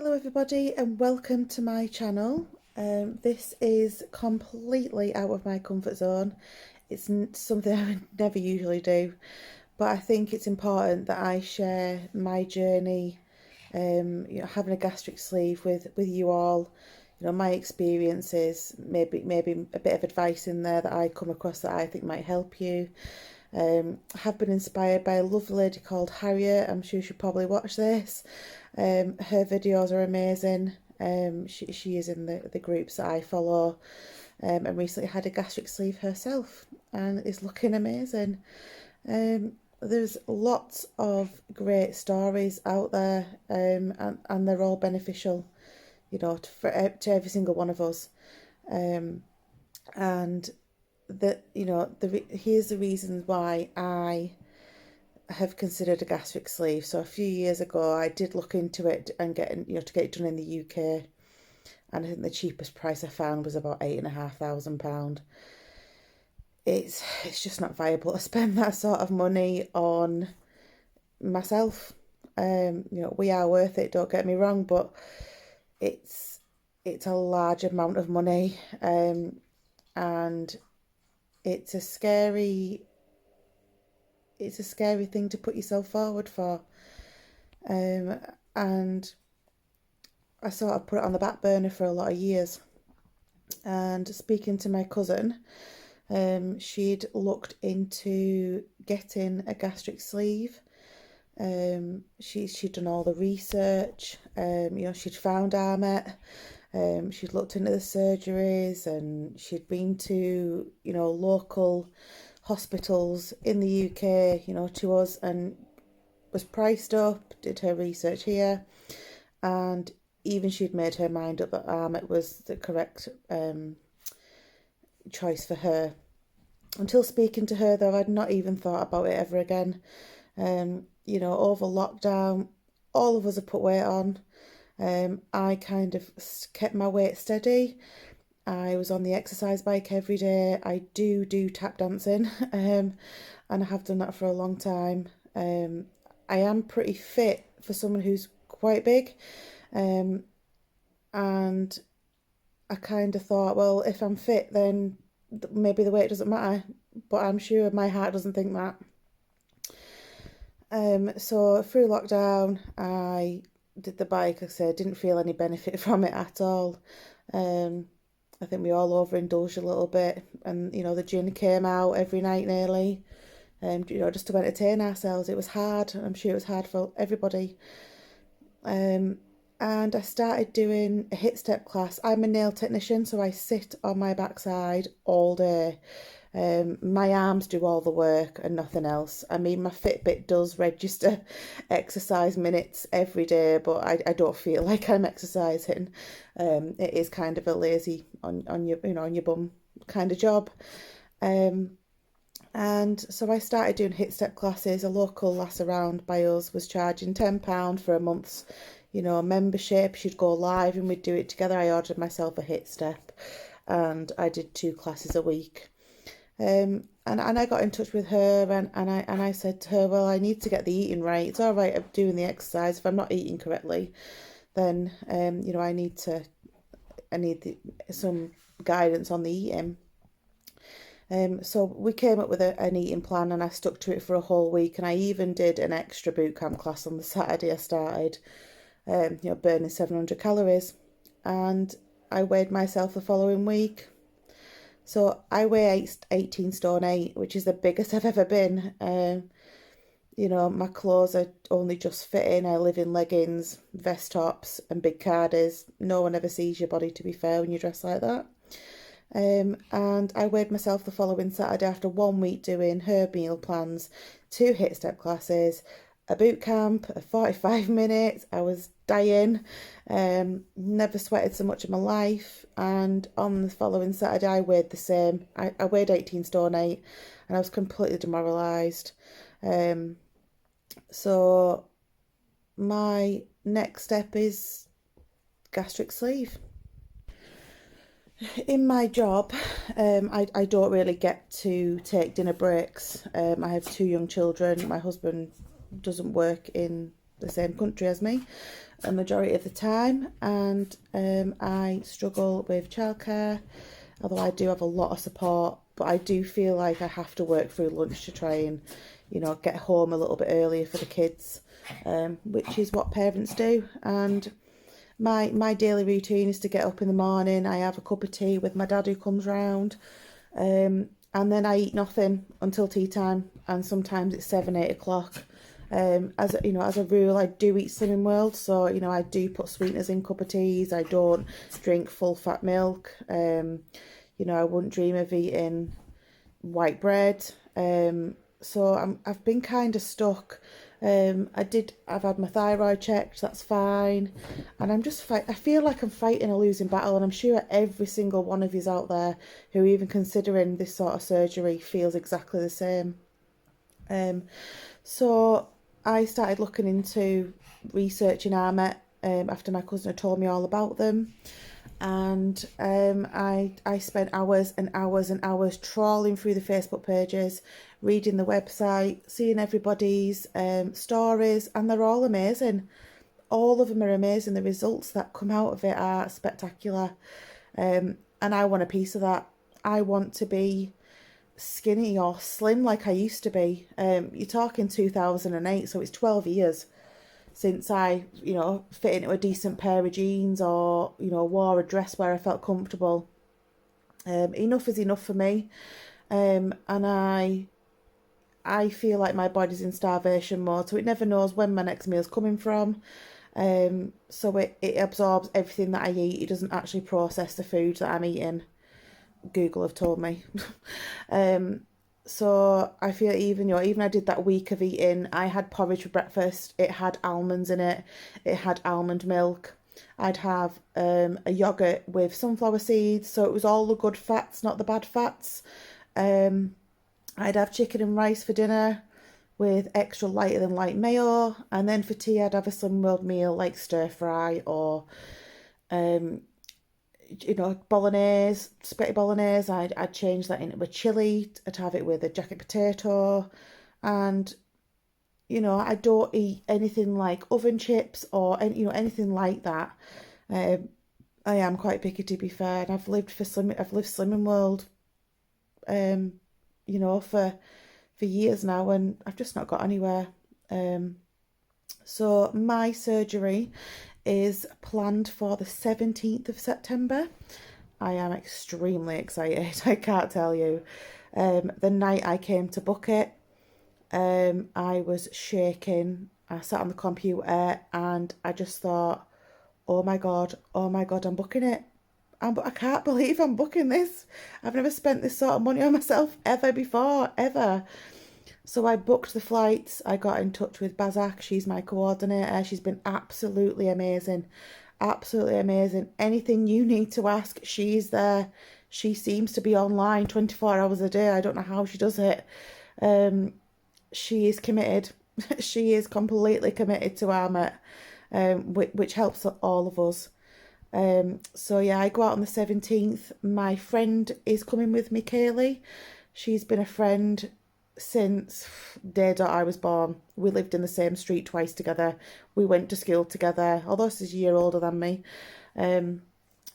Hello everybody and welcome to my channel. This is completely out of my comfort zone. It's something I would never usually do, but I think it's important that I share my journey, having a gastric sleeve with you all, my experiences, maybe a bit of advice in there that I come across that I think might help you. I have been inspired by a lovely lady called Harriet. I'm sure she'll probably watch this. Her videos are amazing. She is in the groups that I follow, and recently had a gastric sleeve herself and is looking amazing. There's lots of great stories out there, and they're all beneficial, to every single one of us. And here's the reasons why I have considered a gastric sleeve. So a few years ago I did look into it and to get it done in the UK, and I think the cheapest price I found was about £8,500. It's just not viable to spend that sort of money on myself. We are worth it, don't get me wrong, but it's a large amount of money, and it's a scary thing to put yourself forward for. And I sort of put it on the back burner for a lot of years. And speaking to my cousin, she'd looked into getting a gastric sleeve. She'd done all the research. She'd found Armet. She'd looked into the surgeries, and she'd been to local hospitals in the UK, to us, and was priced up, did her research here, and even she'd made her mind up that Armet was the correct choice for her. Until speaking to her, though, I'd not even thought about it ever again. Over lockdown, all of us have put weight on. I kind of kept my weight steady. I was on the exercise bike every day. I do tap dancing, and I have done that for a long time. I am pretty fit for someone who's quite big, and I kind of thought, well, if I'm fit, then maybe the weight doesn't matter, but I'm sure my heart doesn't think that. So through lockdown, I did the bike. Like I said, didn't feel any benefit from it at all. I think we all overindulged a little bit, and the gin came out every night nearly, just to entertain ourselves. It was hard. I'm sure it was hard for everybody. And I started doing a hit step class. I'm a nail technician, so I sit on my backside all day. My arms do all the work and nothing else. I mean, my Fitbit does register exercise minutes every day, but I don't feel like I'm exercising. It is kind of a lazy on your bum kind of job. And so I started doing hit step classes. A local lass around by us was charging £10 for a month's membership. She'd go live and we'd do it together. I ordered myself a hit step, and I did 2 classes a week. And I got in touch with her, and I said to her, well, I need to get the eating right. It's all right, I'm doing the exercise. If I'm not eating correctly, then I need some guidance on the eating. So we came up with an eating plan, and I stuck to it for a whole week. And I even did an extra boot camp class on the Saturday I started, burning 700 calories. And I weighed myself the following week. So I weigh 18 stone 8, which is the biggest I've ever been. My clothes are only just fitting. I live in leggings, vest tops and big cardies. No one ever sees your body, to be fair, when you dress like that. And I weighed myself the following Saturday after 1 week doing her meal plans, 2 hit step classes, a boot camp, a 45 minutes. I was dying. Never sweated so much in my life. And on the following Saturday, I weighed the same. I weighed 18 stone 8, and I was completely demoralised. So my next step is gastric sleeve. In my job, I don't really get to take dinner breaks. I have 2 young children. My husband doesn't work in the same country as me a majority of the time, and I struggle with childcare, although I do have a lot of support, but I do feel like I have to work through lunch to try and, get home a little bit earlier for the kids, which is what parents do. And my daily routine is to get up in the morning, I have a cup of tea with my dad who comes round, and then I eat nothing until tea time, and sometimes it's 7, 8 o'clock. As a rule, I do eat Slimming World, so I do put sweeteners in cup of teas. I don't drink full fat milk. I wouldn't dream of eating white bread. So I've been kind of stuck. I've had my thyroid checked, that's fine. And I feel like I'm fighting a losing battle, and I'm sure every single one of you out there who even considering this sort of surgery feels exactly the same. So I started looking into researching ARMET after my cousin had told me all about them. And I spent hours and hours and hours trawling through the Facebook pages, reading the website, seeing everybody's stories, and they're all amazing. All of them are amazing. The results that come out of it are spectacular, and I want a piece of that. I want to be skinny or slim like I used to be. You're talking 2008, so it's 12 years since I, fit into a decent pair of jeans or, wore a dress where I felt comfortable. Enough is enough for me. And I feel like my body's in starvation mode, so it never knows when my next meal's coming from. So it absorbs everything that I eat. It doesn't actually process the food that I'm eating. Google have told me. So I feel even I did that week of eating, I had porridge for breakfast. It had almonds in it. It had almond milk. I'd have a yogurt with sunflower seeds. So it was all the good fats, not the bad fats. I'd have chicken and rice for dinner with extra lighter than light mayo. And then for tea, I'd have a Slim World meal like stir fry or bolognese, spaghetti bolognese. I'd change that into a chili. I'd have it with a jacket potato, and I don't eat anything like oven chips or anything like that. I am quite picky, to be fair, and I've lived Slimming World, for years now, and I've just not got anywhere. So my surgery is planned for the 17th of September. I am extremely excited, I can't tell you. The night I came to book it, I was shaking. I sat on the computer and I just thought, oh my God, I'm booking it. I can't believe I'm booking this. I've never spent this sort of money on myself ever before, ever. So I booked the flights. I got in touch with Bazak. She's my coordinator. She's been absolutely amazing. Absolutely amazing. Anything you need to ask, she's there. She seems to be online 24 hours a day. I don't know how she does it. She is committed. She is completely committed to ARMET, which helps all of us. So yeah, I go out on the 17th. My friend is coming with me, Kaylee. She's been a friend since day that I was born. We lived in the same street twice together. We went to school together, although she's a year older than me.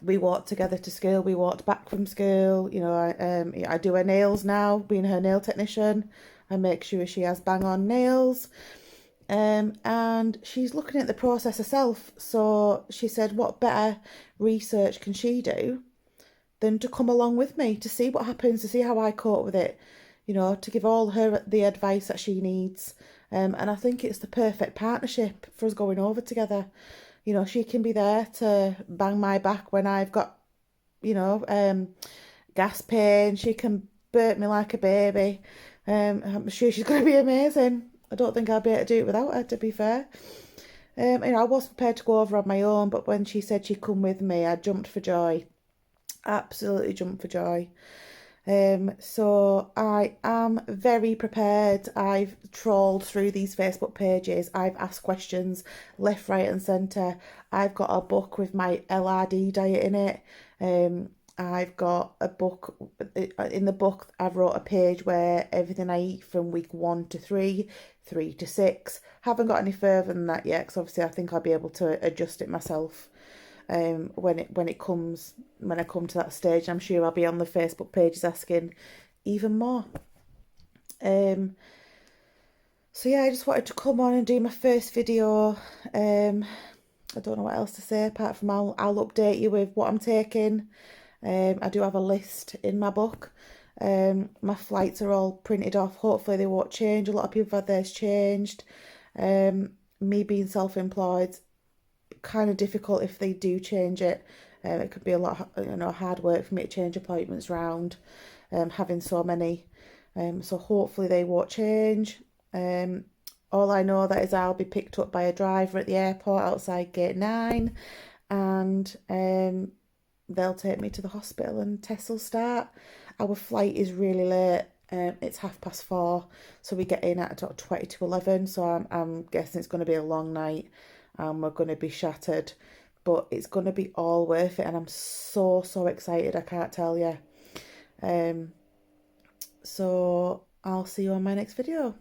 We walked together to school. We walked back from school. I do her nails now, being her nail technician. I make sure she has bang on nails. And she's looking at the process herself. So she said, what better research can she do than to come along with me to see what happens, to see how I cope with it, to give all her the advice that she needs. And I think it's the perfect partnership for us going over together. She can be there to bang my back when I've got, gas pain. She can burp me like a baby. I'm sure she's going to be amazing. I don't think I'll be able to do it without her, to be fair. I was prepared to go over on my own, but when she said she'd come with me, I jumped for joy. Absolutely jumped for joy. So I am very prepared. I've trawled through these Facebook pages. I've asked questions left, right, and centre. I've got a book with my LRD diet in it. I've got a book. In the book, I've wrote a page where everything I eat from week 1 to 3 3 to 6. Haven't got any further than that yet, because obviously I think I'll be able to adjust it myself when I come to that stage. I'm sure I'll be on the Facebook pages asking even more. So yeah, I just wanted to come on and do my first video. I don't know what else to say apart from I'll update you with what I'm taking. I do have a list in my book. My flights are all printed off. Hopefully they won't change. A lot of people have had theirs changed. Me being self-employed, kind of difficult if they do change it. It could be a lot, hard work for me to change appointments round, having so many. So hopefully they won't change. All I know that is I'll be picked up by a driver at the airport outside gate 9, and they'll take me to the hospital and tests will start. Our flight is really late. It's 4:30, so we get in at 20 to 11. So I'm guessing it's going to be a long night, and we're going to be shattered, but it's going to be all worth it, and I'm so excited. I can't tell you. So I'll see you on my next video.